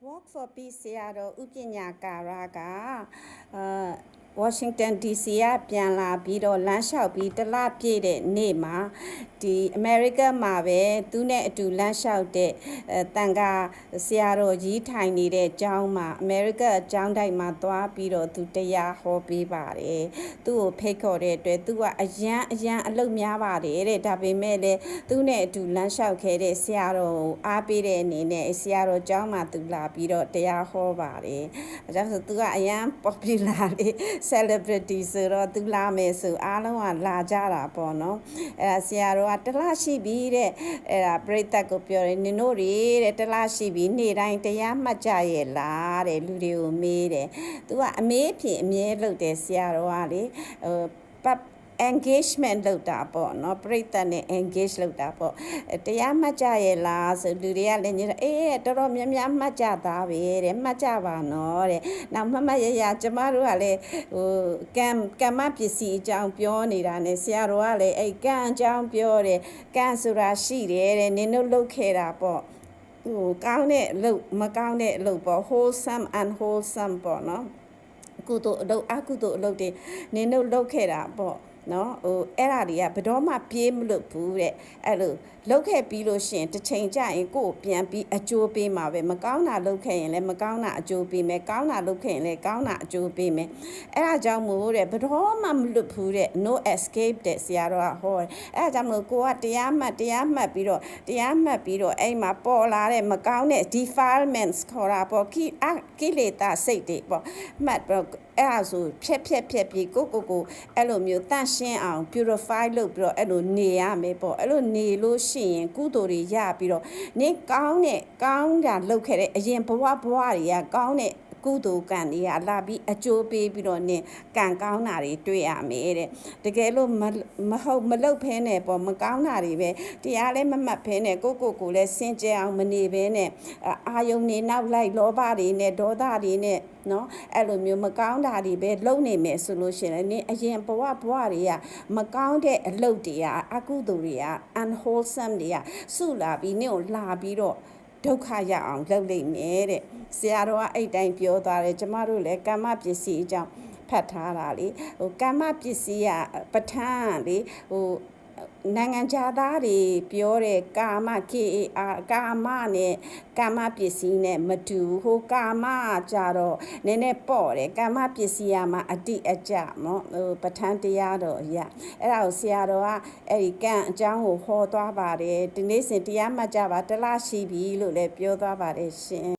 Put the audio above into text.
Walk for Peace ဆရာတော်ဥပညာကာရကWashington DC ကပြန်လာပြီးတော့လမ်းလျှောက်ပြီးတလပြည့်တဲ့နေ့မှာဒီ America မှာပဲသူနဲ့အတူလမ်းလျှောက်တဲ့တန်ခါဆရာတော်ကြီးထိုင်နေတဲ့ကျောင်းမှာ America ကျောင်းတိုက်မှာသွားပြီးတော့သူတရားဟောပေးပါတယ်သူ့ကိုဖိတ်ခေါ်တဲ့အတွက်သူကအရန်အလုပ်များပါတယ်တဲ့ဒါပေမဲ့လည်းသူနဲ့အတူလမ်းလျှောက်ခဲ့တဲ့ဆရာတော်ကိုအားပေးတဲ့အနေနဲ့ဆရာတော်ကျောင်းမှာသူလာပြီးတော့တရားဟောပါတယ်အဲဒါဆိုသူကအရန် popular လေး celebrity ဆိုတော့သူလာမယ်ဆိုအားလုံးကလာကြတာပေါ့နော်အဲဒါဆရာတော်ကတလရှိပြီတဲ့အဲဒါပြိတ္တကိုပြောတယ်နင်တို့တွေတဲ့တလရှိပြီနေ့တိုင်းတရားမှတ်ကြရဲ့လားတဲ့လူတွေကိုမေးတယ်သူကအမေးဖြင့်အမြဲလုပ်တယ်ဆရာတော်ကလေengagement လုပ်တာပေါ့နော်ပြိတ္တနဲ့ engage လုပ်တာပေါ့တရားမှတ်ကြရဲ့လားဆိုလူတွေကလည်းညအေးတော်တော်များများမှတ်ကြသားပဲတဲ့မှတ်ကြပါနော်တဲ့နောက်မှတ်ရကျမတို့ကလည်းကမ္မပစ္စည်းအကြောင်းပြောနေတာနဲ့ဆရာတော်ကလည်းအဲ့ကံအကြောင်းပြောတယ်ကံဆိုတာရှိတယ်တဲ့နင်တို့လုပ်ခဲ့တာပေါ့ကောင်းတဲ့အလုပ်မကောင်းတဲ့အလုပ်ပေါ့ wholesome unwholesome ပေါ့နော်ကုသိုလ်အလုပ်အကုသိုလ်အလုပ်တွေနင်တို့လုပ်ခဲ့တာပေါ့နော်အဲ့ဒါတွေကဘယ်တော့မှပြေးမလွတ်ဘူးတဲ့အဲ့လိုလုပ်ခဲ့ပြီးလို့ရှိရင်တစ်ချိန်ကျရင်ကိုယ်ပြန်ပြီးအကျိုးပေးမှာပဲမကောင်းတာလုပ်ခဲ့ရင်လည်းမကောင်းတာအကျိုးပေးမယ်ကောင်းတာလုပ်ခဲ့ရင်လည်းကောင်းတာအကျိုးပေးမယ်အဲ့ဒါကြောင့်မို့တဲ့ဘယ်တော့မှမလွတ်ဘူးတဲ့ no escape တဲ့ဆရာတော်ကဟောတယ်အဲ့ဒါကြောင့်မို့ကိုကတရားမှတ်ပြီးတော့အဲ့မှာပေါ်လာတဲ့မကောင်းတဲ့ defilements ခေါ်တာပေါ့ကိလေသာစိတ်တွေပေါ့မှတ်တော့အဲ့ဒါဆိုဖြက်ပြီးကိုအဲ့လိုမျိုးတန့်ရှင်းအောင် purify လုပ်ပြီးတော့အဲ့လိုနေရမယ်ပေါ့အဲ့လိုနေလို့ရှိရင်ကုသိုလ်တွေရပြီးတော့နင်ကောင်းတာလုပ်ခဲ့တဲ့အရင်ဘဝတွေကကောင်းတဲ့ကုသိုလ်ကံတွေကလာပြီးအကျိုးပေးပြီးတော့နင်ကံကောင်းတာတွေတွေ့ရမယ်တဲ့တကယ်လို့မလုပ်ဖဲနဲ့ပေါ့မကောင်းတာတွေပဲတရားလည်းမမှတ်ဖဲနဲ့ကိုလည်းစင်ကြယ်အောင်မနေဘဲနဲ့အာယုန်နေနောက်လိုက်လောဘတွေနဲ့ဒေါသတွေနဲ့နော်အဲ့လိုမျိုးမကောင်းတာတွေပဲလုပ်နေမယ်ဆိုလို့ရှိရင်နင်အရင်ဘဝတွေကမကောင်းတဲ့အလုပ်တွေကအကုသိုလ်တွေက unwholesome တွေကစုလာပြီးနင့်ကိုလာပြီးတော့ဒုက္ခရအောင်လုပ်လိမ့်မယ်တဲ့ဆရာတော်ကအဲ့တိုင်းပြောသွားတယ်ကျမတို့လည်းကမ္မပစ္စည်းအကြောင်းဖတ်ထားတာလေကမ္မပစ္စည်းကပဋ္ဌာန်းလေနိုင်ငံခြားသားတွေပြောတဲ့ကာမ ကာမနဲ့ကာမပစ္စည်းနဲ့မတူကာမကြတော့နည်းနည်းပေါ့တယ်ကာမပစ္စည်းကမှအတိအကျနော်ပဋ္ဌာန်းတရားတော်အရာအဲ့ဒါကိုဆရာတော်ကအဲ့ဒီကံအကြောင်းကိုဟောသွားပါတယ်ဒီနေ့စဉ်တရားမှတ်ကြပါတလားရှိပြီလို့လည်းပြောသွားပါတယ်ရှင်